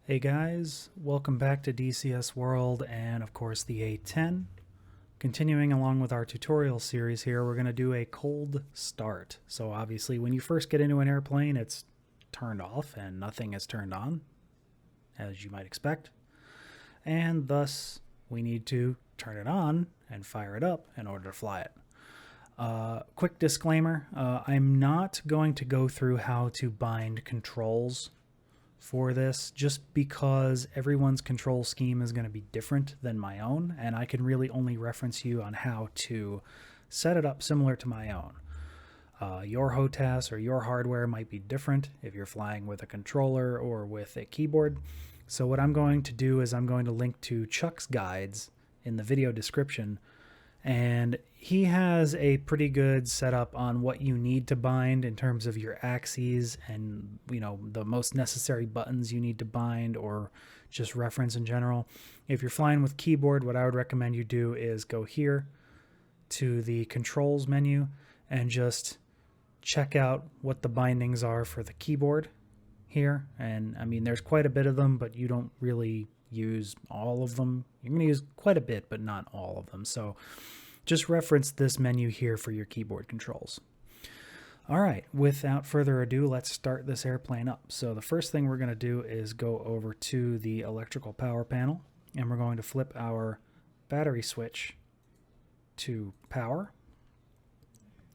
Hey guys, welcome back to DCS World and of course the A-10. Continuing along with our tutorial series here, we're going to do a cold start. So obviously when you first get into an airplane, it's turned off and nothing is turned on, as you might expect. And thus we need to turn it on and fire it up in order to fly it. Quick disclaimer, I'm not going to go through how to bind controls for this, just because everyone's control scheme is going to be different than my own, and I can really only reference you on how to set it up similar to my own. Your HOTAS or your hardware might be different if you're flying with a controller or with a keyboard. So what I'm going to do is I'm going to link to Chuck's guides in the video description, and he has a pretty good setup on what you need to bind in terms of your axes and, you know, the most necessary buttons you need to bind, or just reference in general. If you're flying with keyboard, what I would recommend you do is go here to the controls menu and just check out what the bindings are for the keyboard here. And I mean, there's quite a bit of them, but you don't really use all of them. You're going to use quite a bit, but not all of them. So just reference this menu here for your keyboard controls. All right, without further ado, let's start this airplane up. So the first thing we're going to do is go over to the electrical power panel, and we're going to flip our battery switch to power.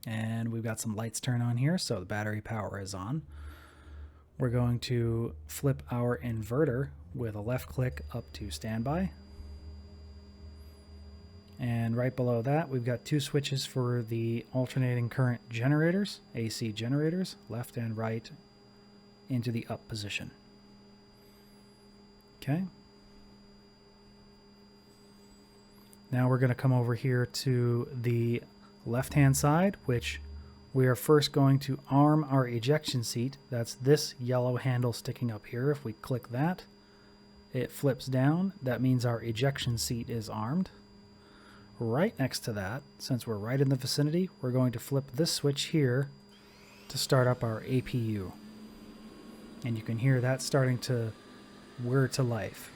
And we've got some lights turned on here, so the battery power is on. We're going to flip our inverter with a left click up to standby. And right below that, we've got two switches for the alternating current generators, AC generators, left and right, into the up position. Okay. Now we're going to come over here to the left-hand side, which we are first going to arm our ejection seat. That's this yellow handle sticking up here. If we click that, it flips down. That means our ejection seat is armed. Right next to that, since we're right in the vicinity, we're going to flip this switch here to start up our APU. And you can hear that starting to whir to life.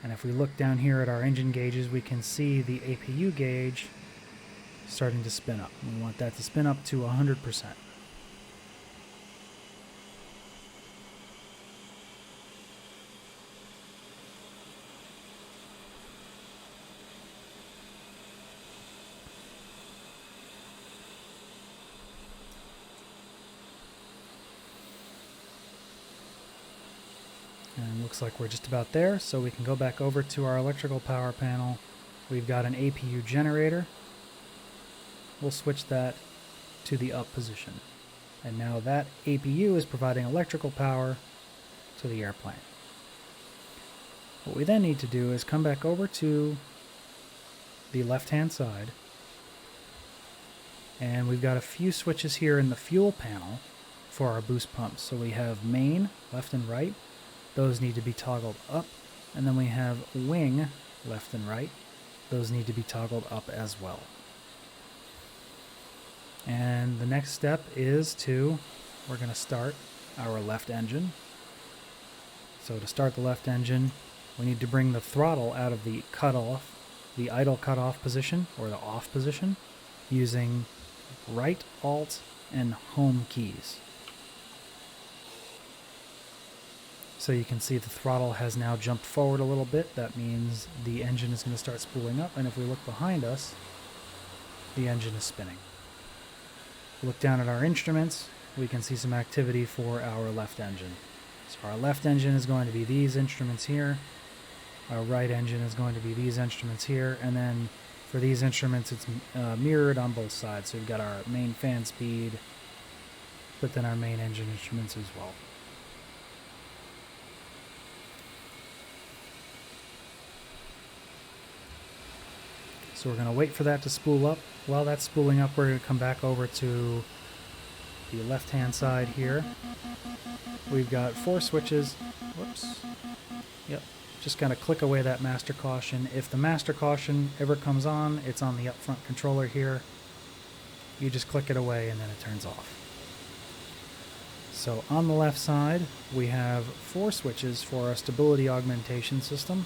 And if we look down here at our engine gauges, we can see the APU gauge starting to spin up. We want that to spin up to 100%. And looks like we're just about there, so we can go back over to our electrical power panel. We've got an APU generator. We'll switch that to the up position. And now that APU is providing electrical power to the airplane. What we then need to do is come back over to the left-hand side. And we've got a few switches here in the fuel panel for our boost pumps. So we have main, left and right. Those need to be toggled up. And then we have wing, left and right. Those need to be toggled up as well. And the next step is we're going to start our left engine. So to start the left engine, we need to bring the throttle out of the cutoff, the idle cutoff position, or the off position, using right, alt, and home keys. So you can see the throttle has now jumped forward a little bit. That means the engine is going to start spooling up, and if we look behind us, the engine is spinning. Look down at our instruments, we can see some activity for our left engine. So our left engine is going to be these instruments here. Our right engine is going to be these instruments here. And then for these instruments, it's mirrored on both sides. So we've got our main fan speed, but then our main engine instruments as well. So we're going to wait for that to spool up. While that's spooling up, we're going to come back over to the left-hand side here. We've got 4 switches. Whoops. Yep. Just kind of click away that master caution. If the master caution ever comes on, it's on the up front controller here. You just click it away and then it turns off. So on the left side, we have 4 switches for our stability augmentation system.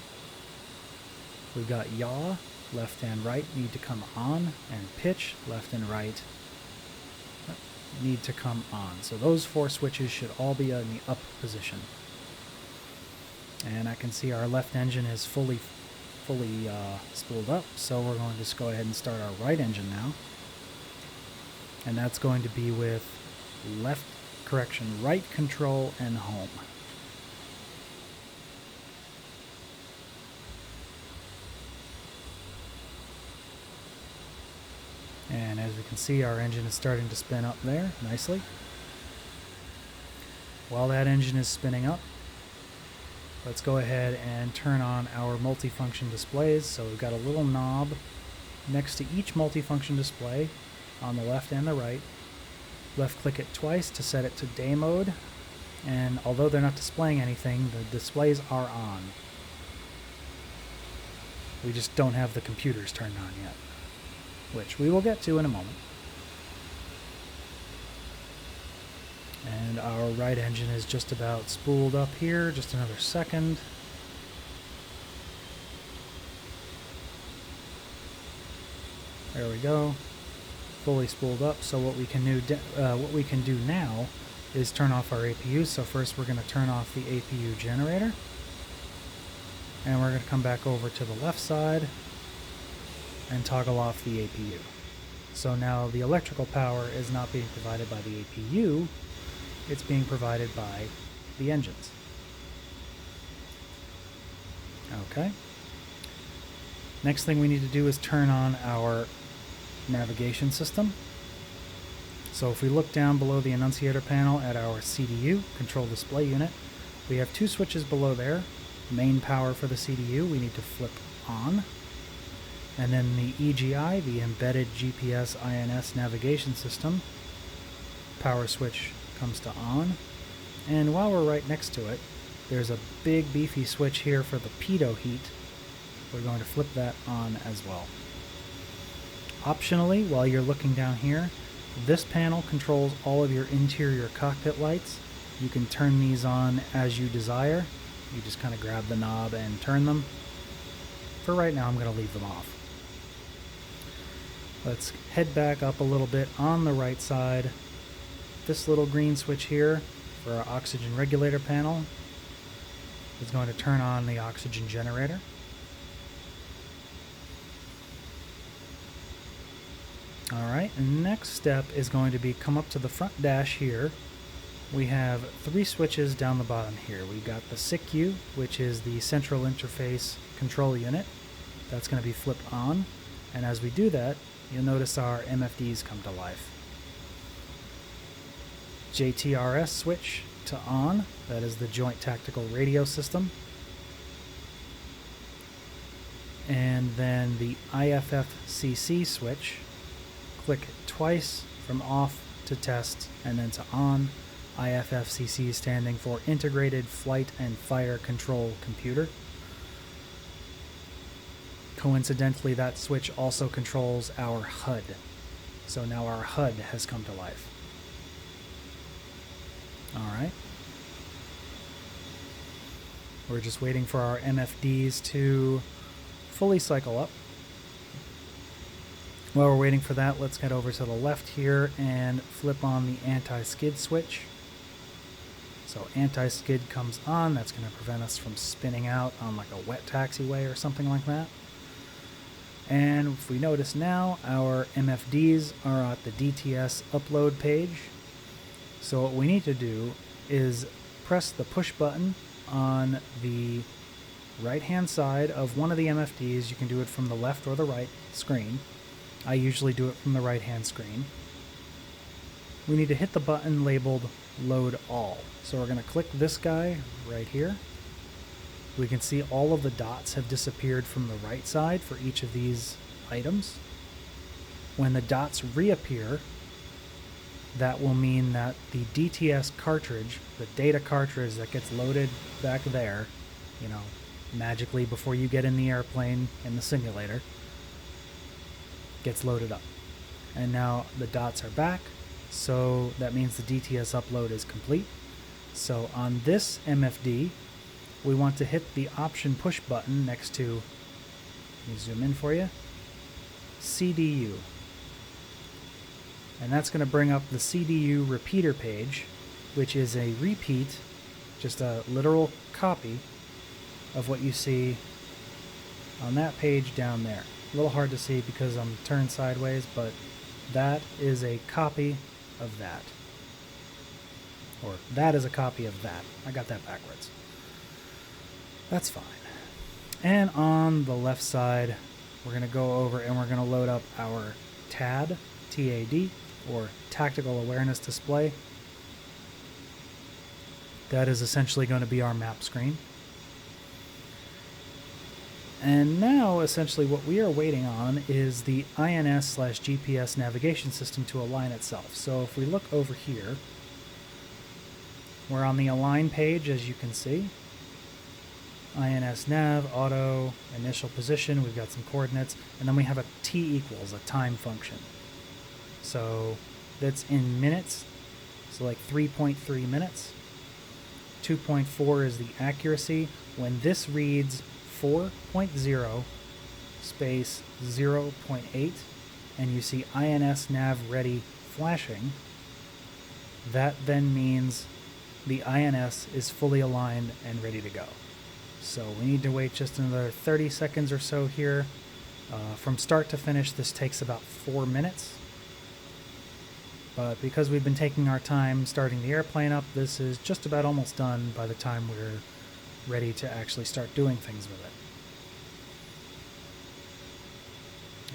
We've got yaw, left and right need to come on, and pitch, left and right need to come on. So those 4 switches should all be in the up position. And I can see our left engine is fully spooled up, so we're going to just go ahead and start our right engine now. And that's going to be with right control and home. And as we can see, our engine is starting to spin up there nicely. While that engine is spinning up, let's go ahead and turn on our multifunction displays. So we've got a little knob next to each multifunction display on the left and the right. Left click it twice to set it to day mode. And although they're not displaying anything, the displays are on. We just don't have the computers turned on yet, which we will get to in a moment. And our right engine is just about spooled up here, just another second. There we go, fully spooled up. So what we can do now is turn off our APU. So first we're going to turn off the APU generator, and we're going to come back over to the left side and toggle off the APU. So now the electrical power is not being provided by the APU, it's being provided by the engines. Okay. Next thing we need to do is turn on our navigation system. So if we look down below the annunciator panel at our CDU, control display unit, we have 2 switches below there. Main power for the CDU we need to flip on. And then the EGI, the embedded GPS INS navigation system, power switch comes to on. And while we're right next to it, there's a big beefy switch here for the pitot heat. We're going to flip that on as well. Optionally, while you're looking down here, this panel controls all of your interior cockpit lights. You can turn these on as you desire. You just kind of grab the knob and turn them. For right now, I'm going to leave them off. Let's head back up a little bit on the right side. This little green switch here for our oxygen regulator panel is going to turn on the oxygen generator. Alright, and next step is going to be come up to the front dash here. We have 3 switches down the bottom here. We've got the SICU, which is the central interface control unit. That's going to be flipped on, and as we do that, you'll notice our MFDs come to life. JTRS switch to on, that is the Joint Tactical Radio System. And then the IFFCC switch, click twice from off to test and then to on. IFFCC standing for Integrated Flight and Fire Control Computer. Coincidentally, that switch also controls our HUD. So now our HUD has come to life. Alright. We're just waiting for our MFDs to fully cycle up. While we're waiting for that, let's get over to the left here and flip on the anti-skid switch. So anti-skid comes on. That's going to prevent us from spinning out on like a wet taxiway or something like that. And if we notice now, our MFDs are at the DTS upload page. So what we need to do is press the push button on the right-hand side of one of the MFDs. You can do it from the left or the right screen. I usually do it from the right-hand screen. We need to hit the button labeled Load All. So we're going to click this guy right here. We can see all of the dots have disappeared from the right side for each of these items. When the dots reappear, that will mean that the DTS cartridge, the data cartridge that gets loaded back there, you know, magically before you get in the airplane in the simulator, gets loaded up. And now the dots are back, So that means the DTS upload is complete. So on this MFD, we want to hit the option push button next to, let me zoom in for you, CDU. And that's going to bring up the CDU repeater page, which is a repeat, just a literal copy of what you see on that page down there. A little hard to see because I'm turned sideways, but that is a copy of that. Or that is a copy of that. I got that backwards. That's fine. And on the left side, we're going to go over and we're going to load up our TAD, T-A-D, or Tactical Awareness Display. That is essentially going to be our map screen. And now, essentially, what we are waiting on is the INS/GPS navigation system to align itself. So if we look over here, we're on the align page, as you can see. INS nav, auto, initial position, we've got some coordinates, and then we have a T equals, a time function. So that's in minutes, so like 3.3 minutes. 2.4 is the accuracy. When this reads 4.0 space 0.8 and you see INS nav ready flashing, that then means the INS is fully aligned and ready to go. So we need to wait just another 30 seconds or so here. From start to finish, this takes about 4 minutes. But because we've been taking our time starting the airplane up, this is just about almost done by the time we're ready to actually start doing things with it.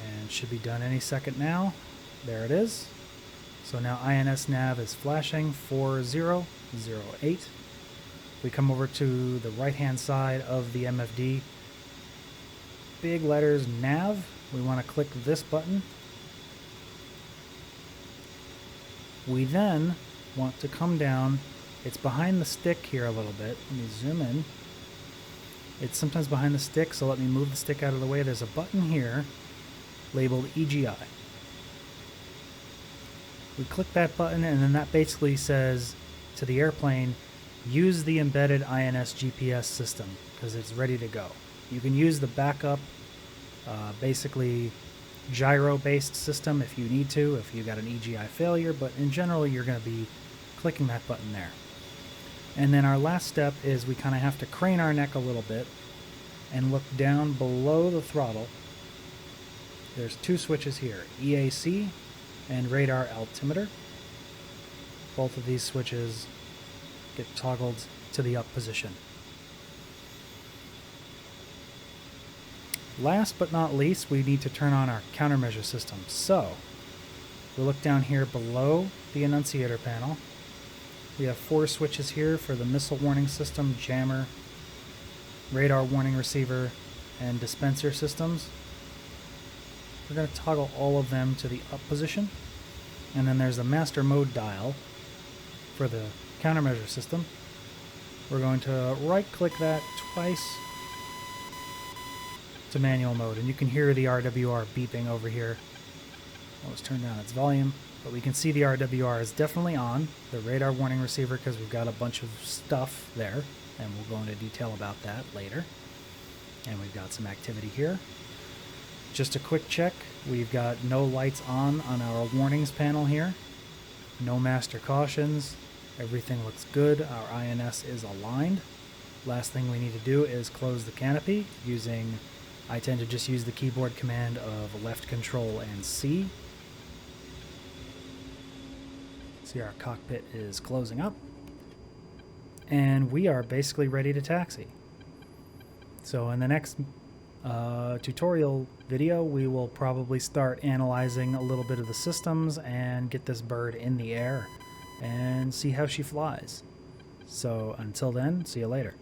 And should be done any second now. There it is. So now INS nav is flashing 4008. We come over to the right hand side of the MFD. Big letters nav. We want to click this button. We then want to come down. It's behind the stick here a little bit. Let me zoom in. It's sometimes behind the stick, so let me move the stick out of the way. There's a button here labeled EGI. We click that button, and then that basically says to the airplane, use the embedded INS GPS system because it's ready to go. You can use the backup, basically gyro-based system if you need to, if you got an EGI failure, but in general you're going to be clicking that button there. And then our last step is we kind of have to crane our neck a little bit and look down below the throttle. There's two switches here, EAC and radar altimeter. Both of these switches get toggled to the up position. Last but not least, we need to turn on our countermeasure system. So, we look down here below the annunciator panel. We have 4 switches here for the missile warning system, jammer, radar warning receiver, and dispenser systems. We're going to toggle all of them to the up position. And then there's a master mode dial for the countermeasure system. We're going to right-click that twice to manual mode, and you can hear the RWR beeping over here. Let's turn down its volume, but we can see the RWR is definitely on, the radar warning receiver, because we've got a bunch of stuff there, and we'll go into detail about that later. And we've got some activity here. Just a quick check, we've got no lights on our warnings panel here, no master cautions, everything looks good, our INS is aligned. Last thing we need to do is close the canopy using, I tend to just use the keyboard command of left control and C. See, our cockpit is closing up. And we are basically ready to taxi. So in the next tutorial video, we will probably start analyzing a little bit of the systems and get this bird in the air and see how she flies. So until then, see you later.